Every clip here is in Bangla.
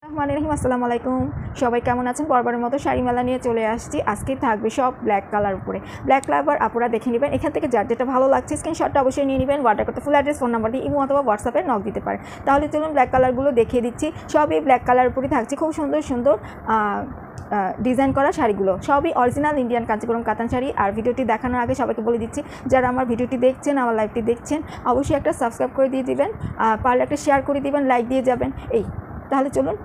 আসসালামু আলাইকুম। সবাই কেমন আছেন? বরাবরের মতো শাড়ি মেলা নিয়ে চলে আসছি। আজকে থাকবে সব ব্ল্যাক কালার উপরে। ব্ল্যাক কালার আপনারা দেখে নেবেন। এখান থেকে যার যেটা ভালো লাগছে স্ক্রিনশটটা অবশ্যই নিয়ে নেবেন। অর্ডার করতে ফুল অ্যাড্রেস, ফোন নাম্বার দিয়ে ইমো অথবা হোয়াটসঅ্যাপে নক দিতে পারেন। তাহলে চলুন ব্ল্যাক কালারগুলো দেখিয়ে দিচ্ছি। সবই ব্ল্যাক কালার উপরে থাকছে। খুব সুন্দর সুন্দর ডিজাইন করা শাড়িগুলো সবই অরিজিনাল ইন্ডিয়ান কাঞ্চিপুরম কাতান শাড়ি। আর ভিডিওটি দেখানোর আগে সবাইকে বলে দিচ্ছি, যারা আমার ভিডিওটি দেখছেন, আমার লাইভটি দেখছেন, অবশ্যই একটা সাবস্ক্রাইব করে দিয়ে দিবেন, পারলে একটা শেয়ার করে দিবেন, লাইক দিয়ে যাবেন। তাহলে চলুন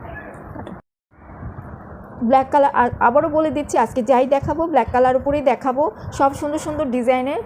ব্ল্যাক কালার আবারও বলে দিচ্ছি, আজকে যাই দেখাবো ব্ল্যাক কালার উপরেই দেখাবো। সব সুন্দর সুন্দর ডিজাইনের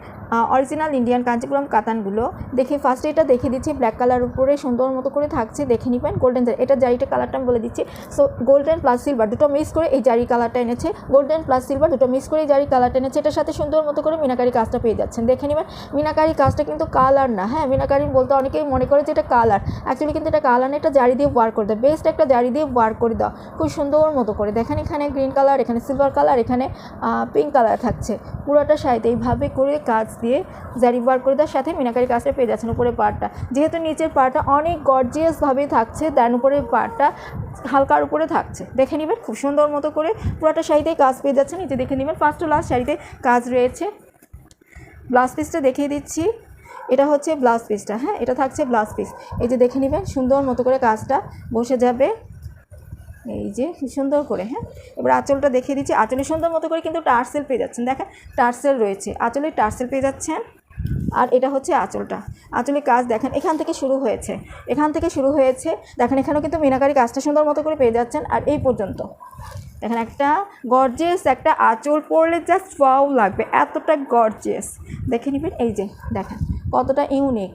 অরিজিনাল ইন্ডিয়ান কাঞ্চিপুরম কাতানগুলো দেখে ফার্স্টে এটা দেখে দিচ্ছি। ব্ল্যাক কালার উপরে সুন্দর মতো করে থাকছে, দেখে নেবেন। গোল্ডেন জারি, এটা জারিটা কালারটা আমি বলে দিচ্ছি। সো গোল্ডেন প্লাস সিলভার দুটো মিক্স করে এই জারি কালারটা এনেছে। গোল্ডেন প্লাস সিলভার দুটো মিক্স করে এই জারি কালারটা এনেছে। এটার সাথে সুন্দর মতো করে মিনাকারি কাজটা পেয়ে যাচ্ছেন, দেখে নেবেন। মিনাকারি কাজটা কিন্তু কালার না, হ্যাঁ, মিনাকারি বলতে অনেকেই মনে করে যে এটা কালার, অ্যাকচুয়ালি কিন্তু এটা কালার না, এটা জারি দিয়ে ওয়ার করে দেয়। বেস্ট একটা জারি দিয়ে ওয়ার করে দাও, খুব সুন্দর মতো করে দেখেন। এখানে গ্রিন কালার, এখানে সিলভার কালার, এখানে পিঙ্ক কালার থাকছে। পুরোটা শাড়িতে এইভাবে করে কাজ দিয়ে জারি ওয়ার করে দেওয়ার সাথে মিনাকারি কাজটা পেয়ে যাচ্ছেন। উপরে পাড়টা যেহেতু নিচের পাড়টা অনেক গর্জিয়াসভাবে থাকছে, দেন উপরের পাড়টা হালকার উপরে থাকছে, দেখে নেবেন। খুব সুন্দর মতো করে পুরোটা শাড়িতেই কাজ পেয়ে যাচ্ছে। নিচে দেখে নেবেন, ফার্স্ট টু লাস্ট শাড়িতে কাজ রয়েছে। ব্লাউজ পিসটা দেখিয়ে দিচ্ছি। এটা হচ্ছে ব্লাউজ পিসটা, হ্যাঁ, এটা থাকছে ব্লাউজ পিস। এই যে দেখে নেবেন, সুন্দর মতো করে কাজটা বসে যাবে, এই যে সুন্দর করে। হ্যাঁ, এবার আঁচলটা দেখিয়ে দিচ্ছি। আঁচলে সুন্দর মতো করে কিন্তু টার্সেল পেয়ে যাচ্ছেন, দেখেন টার্সেল রয়েছে, আঁচলে টার্সেল পেয়ে যাচ্ছেন। আর এটা হচ্ছে আঁচলটা, আঁচলের কাজ দেখেন এখান থেকে শুরু হয়েছে, দেখেন এখানেও কিন্তু মিনাকারি কাজটা সুন্দর মতো করে পেয়ে যাচ্ছেন। আর এই পর্যন্ত দেখেন একটা গর্জিয়াস একটা আঁচল পরলে জাস্ট ওয়াও লাগবে, এতটা গর্জিয়াস, দেখে নেবেন। এই যে দেখেন কতটা ইউনিক,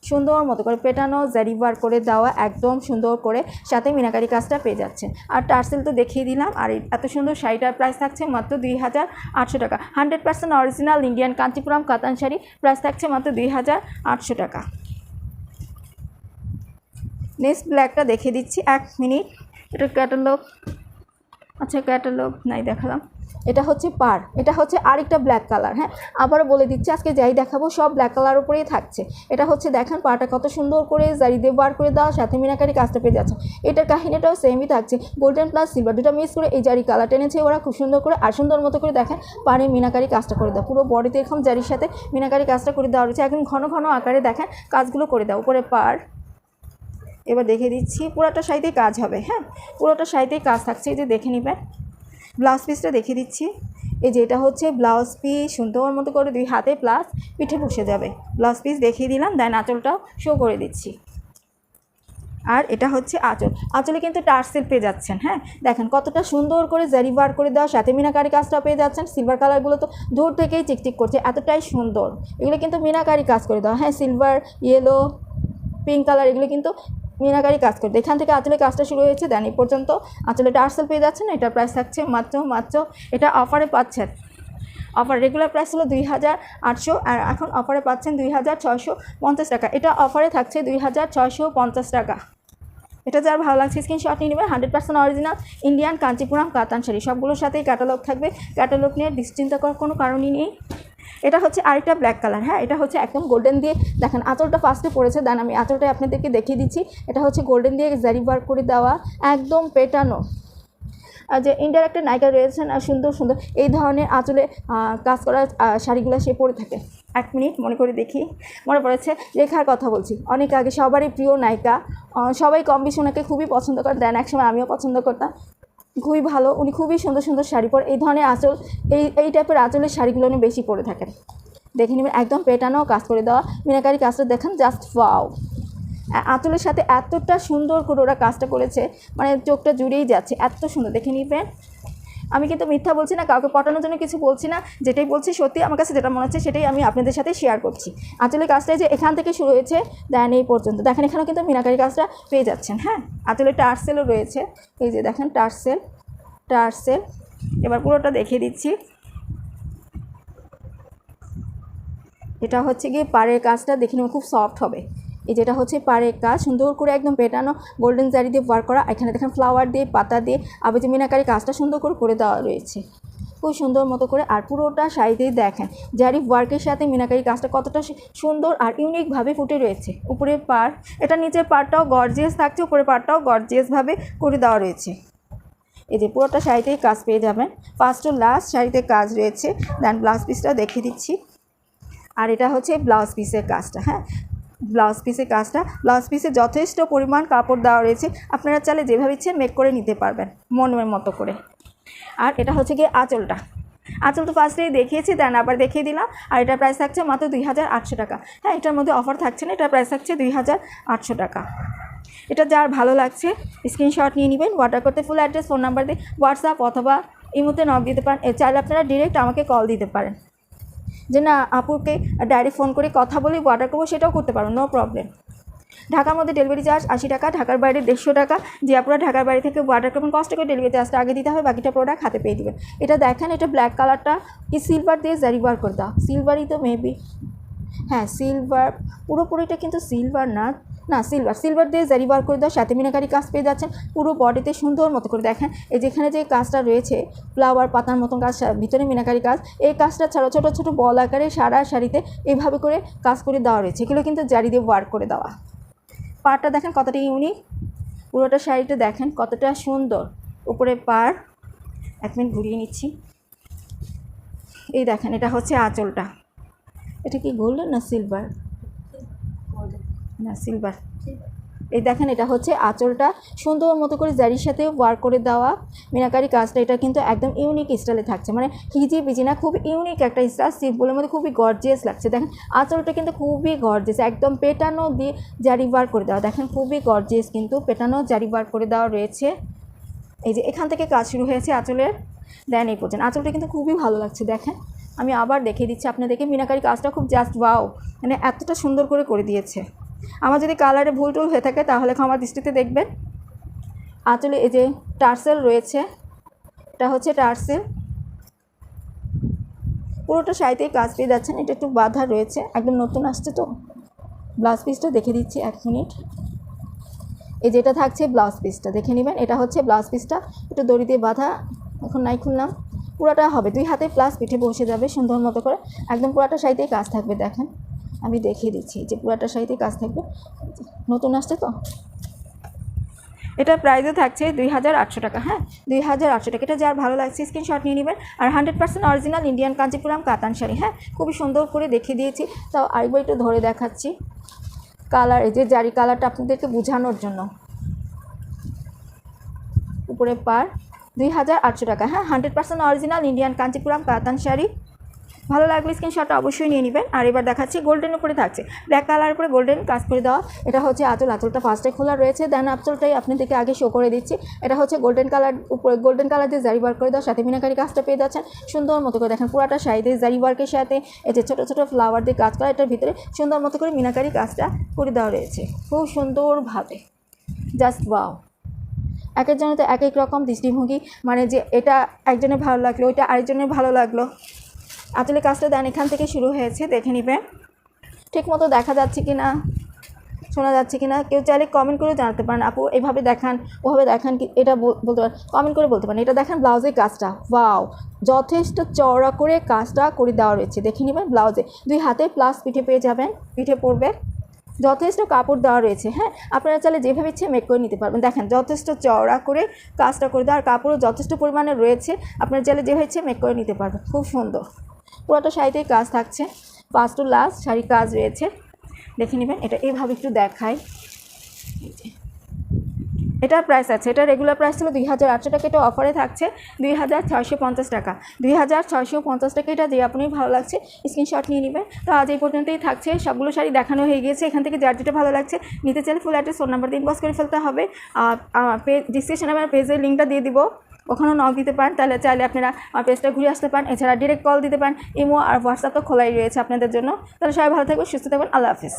সুন্দর মতো করে পেটানো জারি ওয়ার করে দেওয়া, একদম সুন্দর করে, সাথে মিনাকারি কাজটা পেয়ে যাচ্ছেন। আর টার্সেল তো দেখিয়ে দিলাম। আর এত সুন্দর শাড়িটার প্রাইস থাকছে মাত্র 2800 টাকা। 100% অরিজিনাল ইন্ডিয়ান কাঞ্চিপুরম কাতান শাড়ি, প্রাইস থাকছে মাত্র 2800 টাকা। নেক্সট ব্ল্যাকটা দেখিয়ে দিচ্ছি, 1 মিনিট। এটা ক্যাটালগ, আচ্ছা ক্যাটালগ নাই দেখালাম। এটা হচ্ছে পার, এটা হচ্ছে আরেকটা ব্ল্যাক কালার। হ্যাঁ, আবারও বলে দিচ্ছি, আজকে যাই দেখাবো সব ব্ল্যাক কালার উপরেই থাকছে। এটা হচ্ছে দেখেন পাটা কত সুন্দর করে জারি দিয়ে বার করে দেওয়া, সাথে মিনাকারি কাজটা পেয়ে যাচ্ছে। এটার কাহিনীটাও সেমই থাকছে, গোল্ডেন প্লাস সিলভার দুটো মিক্স করে এই জারি কালার টেনেছে ওরা খুব সুন্দর করে। আর সুন্দর মতো করে দেখেন পাড়ে মিনাকারি কাজটা করে দেওয়া, পুরো বডিতে এরকম জারির সাথে মিনাকারি কাজটা করে দেওয়া রয়েছে। একদম ঘন ঘন আকারে দেখেন কাজগুলো করে দেওয়া, উপরে পার। এবার দেখে দিচ্ছি, পুরোটা শাড়িতেই কাজ হবে, হ্যাঁ, পুরোটা শাড়িতেই কাজ থাকছে। এই যে দেখে নেবেন। ব্লাউজ পিসটা দেখিয়ে দিচ্ছি। এই যে এটা হচ্ছে ব্লাউজ পিস, সুন্দর মতো করে 2 হাতে প্লাস পিঠে বসে যাবে। ব্লাউজ পিস দেখিয়ে দিলাম, দেন আঁচলটাও শো করে দিচ্ছি। আর এটা হচ্ছে আঁচল, আঁচলে কিন্তু টার্সেল পেয়ে যাচ্ছেন। হ্যাঁ, দেখেন কতটা সুন্দর করে জারি বার করে দেওয়া, সাথে মিনাকারি কাজটা পেয়ে যাচ্ছেন। সিলভার কালারগুলো তো দূর থেকেই চিকচিক করছে, এতটাই সুন্দর। এগুলো কিন্তু মিনাকারি কাজ করে দেওয়া, হ্যাঁ, সিলভার, ইয়েলো, পিঙ্ক কালার, এগুলো কিন্তু মিনাকারি কাজ করতে। এখান থেকে আঁচলে কাজটা শুরু হয়েছে, দেন এই পর্যন্ত আঁচলে টার্সেল পেয়ে যাচ্ছেন। এটার প্রাইস থাকছে মাত্র এটা অফারে পাচ্ছেন। অফার রেগুলার প্রাইস হলো 2800, আর এখন অফারে পাচ্ছেন 2650 টাকা। এটা অফারে থাকছে 2650 টাকা। এটা যার ভালো লাগছে স্ক্রিনশট নিয়ে নেবেন। 100% অরিজিনাল ইন্ডিয়ান কাঞ্চিপুরম কাতান শাড়ি, সবগুলোর সাথেই ক্যাটালগ থাকবে। ক্যাটালগ নিয়ে চিন্তা করার কোনো কারণই নেই। এটা হচ্ছে আরেকটা ব্ল্যাক কালার, হ্যাঁ, এটা হচ্ছে একদম গোল্ডেন দিয়ে, দেখেন আঁচলটা ফার্স্টে পড়েছে, দেন আমি আঁচলটা আপনাদেরকে দেখিয়ে দিচ্ছি। এটা হচ্ছে গোল্ডেন দিয়ে জারি বার করে দেওয়া, একদম পেটানো। আর যে ইন্ডিয়ার একটা নায়িকা রয়েছেন আর সুন্দর সুন্দর এই ধরনের আঁচলে কাজ করা শাড়িগুলো সে পরে থাকে। 1 মিনিট মনে করে দেখি, মনে পড়েছে, রেখার কথা বলছি। অনেক আগে সবারই প্রিয় নায়িকা, সবাই কম বেশি ওনাকে খুবই পছন্দ করে, দেন একসময় আমিও পছন্দ করতাম। খুবই ভালো, উনি খুবই সুন্দর সুন্দর শাড়ি পরে, এই ধরনের আঁচল, এই টাইপের আঁচলের শাড়িগুলো উনি বেশি পরে থাকেন। দেখে নেবেন, একদম পেটানো কাজ করে দেওয়া, মিনাকারি কাজটা দেখেন জাস্ট ওয়াও। আঁচলের সাথে এতটা সুন্দর করে ওরা কাজটা করেছে, মানে চোখটা জুড়েই যাচ্ছে, এত সুন্দর, দেখে নেবেন। আমি কিন্তু মিথ্যা বলছি না, কাউকে পটানোর জন্য কিছু বলছি না, যেটাই বলছি সত্যি, আমার কাছে যেটা মনে হচ্ছে সেটাই আমি আপনাদের সাথে শেয়ার করছি। আঁচলের কাজটা যে এখান থেকে শুরু হয়েছে, দেন এই পর্যন্ত দেখেন, এখানেও কিন্তু মিনাকারি কাজটা পেয়ে যাচ্ছেন। হ্যাঁ, আঁচলে টার্সেলও রয়েছে, এই যে দেখেন টার্সেল। এবার পুরোটা দেখিয়ে দিচ্ছি। এটা হচ্ছে গিয়ে পাড়ের কাজটা, দেখে নেবেন খুব সফট হবে। এই যেটা হচ্ছে পাড়ের কাজ, সুন্দর করে একদম পেটানো গোল্ডেন জারি দিয়ে ওয়ার্ক করা। এখানে দেখেন ফ্লাওয়ার দিয়ে, পাতা দিয়ে, আবার যে মিনাকারি কাজটা সুন্দর করে দেওয়া রয়েছে। খুব সুন্দর মতো করে। আর পুরোটা শাড়িতেই দেখেন জারি ওয়ার্কের সাথে মিনাকারি কাজটা কতটা সুন্দর আর ইউনিকভাবে ফুটে রয়েছে। উপরে পাড়, এটা নিচের পাড়টাও গর্জিয়াস থাকছে, উপরে পাড়টাও গর্জিয়াসভাবে করে দেওয়া রয়েছে। এই যে পুরোটা শাড়িতেই কাজ পেয়ে যাবেন, ফার্স্ট টু লাস্ট শাড়িতে কাজ রয়েছে। দেন ব্লাউজ পিসটা দেখিয়ে দিচ্ছি। আর এটা হচ্ছে ব্লাউজ পিসের কাজটা। হ্যাঁ, ব্লাউজ পিসের কাজটা, ব্লাউজ পিসে যথেষ্ট পরিমাণ কাপড় দেওয়া রয়েছে, আপনারা চাইলে যেভাবে ইচ্ছে মেক করে নিতে পারবেন মনের মতো করে। আর এটা হচ্ছে গিয়ে আঁচলটা, আঁচলটা ফার্স্টেই দেখিয়েছি, দেন আবার দেখিয়ে দিলাম। আর এটার প্রাইস থাকছে মাত্র 2800 টাকা। হ্যাঁ, এটার মধ্যে অফার থাকছে না, এটার প্রাইস থাকছে 2800 টাকা। এটা যার ভালো লাগছে স্ক্রিনশট নিয়ে নেবেন, অর্ডার করতে ফুল অ্যাড্রেস, ফোন নাম্বার দিয়ে হোয়াটসঅ্যাপ অথবা ইমোতে নক দিতে পারেন। চাইলে আপনারা ডিরেক্ট আমাকে কল দিতে পারেন, যে না আপুকে ডাইরেক্ট ফোন করে কথা বলে অর্ডার করবো, সেটাও করতে পারবেন, নো প্রবলেম। ঢাকার মধ্যে ডেলিভারি চার্জ 80 টাকা, ঢাকার বাইরে 150 টাকা। যে আপনারা ঢাকার বাইরে থেকে অর্ডার করবেন কষ্ট করে ডেলিভারি চার্জটা আগে দিতে হবে, বাকিটা প্রোডাক্ট হাতে পেয়ে দেবেন। এটা দেখেন, এটা ব্ল্যাক কালারটা কি সিলভার দিয়ে জারি ওয়ার্ক করে দাও, সিলভারই তো মেবি, হ্যাঁ সিলভার, পুরোপুরিটা কিন্তু সিলভার না, না সিলভার দিয়ে জারি ওয়ার্ক করে দাও, সাথে মিনাকারি কাজ পেয়ে যাচ্ছেন পুরো বডিতে সুন্দর মতো করে। দেখেন এই যেখানে যে কাজটা রয়েছে ফ্লাওয়ার পাতার মতন কাজ, ভিতরে মিনাকারি কাজ, এই কাজটা ছাড়া ছোটো ছোটো বল আকারে সারা শাড়িতে এইভাবে করে কাজ করে দেওয়া রয়েছে, এগুলো কিন্তু জারি দিয়ে ওয়ার্ক করে দেওয়া। পাড়টা দেখেন কতটা ইউনিক, পুরোটা শাড়িটা দেখেন কতটা সুন্দর। উপরে পাড়, এক মিনিট ঘুরিয়ে নিচ্ছি। এই দেখেন এটা হচ্ছে আঁচলটা, এটা কি গোল্ডেন না সিলভার, না সিলভার। এই দেখেন এটা হচ্ছে আঁচলটা, সুন্দর মতো করে জারির সাথে ওয়ার্ক করে দেওয়া মিনাকারি কাজটা। এটা কিন্তু একদম ইউনিক স্টাইলে থাকছে, মানে হিজি বিজি না, খুব ইউনিক একটা স্টাইল, সিম্পলের মধ্যে খুবই গর্জিয়াস লাগছে। দেখেন আঁচলটা কিন্তু খুবই গর্জিয়াস, একদম পেটানো দিয়ে জারি ওয়ার্ক করে দেওয়া, দেখেন খুবই গর্জিয়াস কিন্তু পেটানো জারি ওয়ার্ক করে দেওয়া রয়েছে। এই যে এখান থেকে কাজ শুরু হয়েছে আঁচলের, দেন এই পর্যন্ত আঁচলটা কিন্তু খুবই ভালো লাগছে। দেখেন আমি আবার দেখিয়ে দিচ্ছি আপনাদেরকে, মিনাকারি কাজটা খুব জাস্ট ওয়াও, মানে এতটা সুন্দর করে দিয়েছে। আমার যদি কালারে ভুল টুল হয়ে থাকে তাহলে ক্ষমা দৃষ্টিতে দেখবেন। আঁচলে এই যে টার্সেল রয়েছে, এটা হচ্ছে টার্সেল, পুরোটা শাড়িতেই কাজ পেয়ে যাচ্ছেন। এটা একটু বাঁধা রয়েছে, একদম নতুন আসছে তো। ব্লাউজ পিসটা দেখে দিচ্ছি, এক মিনিট। এই যেটা থাকছে ব্লাউজ পিসটা দেখে নেবেন, এটা হচ্ছে ব্লাউজ পিসটা, একটু দড়ি দিয়ে বাঁধা, এখন নাই খুললাম। পুরোটা হবে 2 হাতে প্লাস পিঠে বসে যাবে সুন্দর মতো করে, একদম পুরোটা শাড়িতেই কাজ থাকবে। দেখেন আমি দেখিয়ে দিচ্ছি যে পুরোটা শাড়িতেই কাজ থাকবে, নতুন আসছে তো। এটার প্রাইসও থাকছে 2800 টাকা। হ্যাঁ, 2800 টাকা। এটা যার ভালো লাগছে স্ক্রিনশট নিয়ে নেবেন। আর 100% অরিজিনাল ইন্ডিয়ান কাঞ্চিপুরম কাতান শাড়ি। হ্যাঁ, খুবই সুন্দর করে দেখিয়ে দিয়েছি, তাও আরেকবার একটু ধরে দেখাচ্ছি কালার, এই যে জারি কালারটা আপনাদেরকে বোঝানোর জন্য। উপরে পাড় 2800 টাকা। হ্যাঁ, 100% অরিজিনাল ইন্ডিয়ান কাঞ্চিপুরম কাতান শাড়ি। ভালো লাগলে স্ক্রিনশটটা অবশ্যই নিয়ে নেবেন। আর এবার দেখাচ্ছি গোল্ডেন উপরে থাকছে, ব্ল্যাক কালার উপরে গোল্ডেন কাজ করে দেওয়া। এটা হচ্ছে আঁচল, আঁচলটা ফার্স্টে খোলা রয়েছে, দেন আঁচলটাই আপনাদেরকে আগে শো করে দিচ্ছি। এটা হচ্ছে গোল্ডেন কালার, উপরে গোল্ডেন কালার দিয়ে জারি ওয়ার্ক করে দেওয়া, সাথে মিনাকারি কাজটা পেয়ে যাচ্ছেন সুন্দর মতো করে। দেখেন পুরাটা শাড়িতে জারি ওয়ার্কের সাথে এই যে ছোটো ছোটো ফ্লাওয়ার দিয়ে কাজ করা, এটার ভিতরে সুন্দর মতো করে মিনাকারি কাজটা করে দেওয়া রয়েছে খুব সুন্দরভাবে, জাস্ট ওয়াও। এক একজনের তো এক এক রকম দৃষ্টিভঙ্গি, মানে যে এটা একজনের ভালো লাগলো ওইটা আরেকজনের ভালো লাগলো। আসলে কাজটা দেন এখান থেকে শুরু হয়েছে, দেখে নেবেন ঠিক মতো দেখা যাচ্ছে কি না, শোনা যাচ্ছে কি না। কেউ চাইলে কমেন্ট করে জানাতে পারেন, আপু এভাবে দেখান ওভাবে দেখান, কি এটা বলতে পারেন, কমেন্ট করে বলতে পারেন। এটা দেখেন ব্লাউজের কাজটা, ওয়াও, যথেষ্ট চওড়া করে কাজটা করে দেওয়া রয়েছে, দেখে নেবেন। ব্লাউজে 2 হাতে প্লাস পিঠে পেয়ে যাবেন, পিঠে পরবে, যথেষ্ট কাপড় দেওয়া রয়েছে। হ্যাঁ, আপনারা চাইলে যেভাবে ইচ্ছে মেক করে নিতে পারবেন। দেখেন যথেষ্ট চওড়া করে কাজটা করে দেওয়া, আর কাপড়ও যথেষ্ট পরিমাণে রয়েছে, আপনারা চাইলে যেভাবে ইচ্ছে মেক করে নিতে পারবেন। খুব সুন্দর পুরোটা শাড়িতেই কাজ থাকছে, ফার্স্ট টু লাস্ট শাড়ি কাজ রয়েছে, দেখে নেবেন। এটা এইভাবে একটু দেখাই, এটার প্রাইস আছে, এটা রেগুলার প্রাইস ছিল 2800 টাকা, এটা অফারে থাকছে 2650 টাকা। 2650 টাকা। এটা যে আপনি ভালো লাগছে স্ক্রিনশট নিয়ে নেবেন। তো আজ এই পর্যন্তই থাকছে, সবগুলো শাড়ি দেখানো হয়ে গিয়েছে। এখান থেকে যার যেটা ভালো লাগছে নিতে চাইলে ফুল অ্যাড্রেস, ফোন নাম্বার দিয়ে ইনবক্স করে ফেলতে হবে। ডিসক্রিপশনে আমার পেজের লিঙ্কটা দিয়ে দিব, ওখানেও নক দিতে পারেন, তাহলে চাইলে আপনারা আমার পেজটা ঘুরে আসতে পারেন। এছাড়া ডিরেক্ট কল দিতে পারেন, ইমো আর হোয়াটসঅ্যাপ তো খোলাই রয়েছে আপনাদের জন্য। তাহলে সবাই ভালো থাকবেন, সুস্থ থাকবেন, আল্লাহ হাফিজ।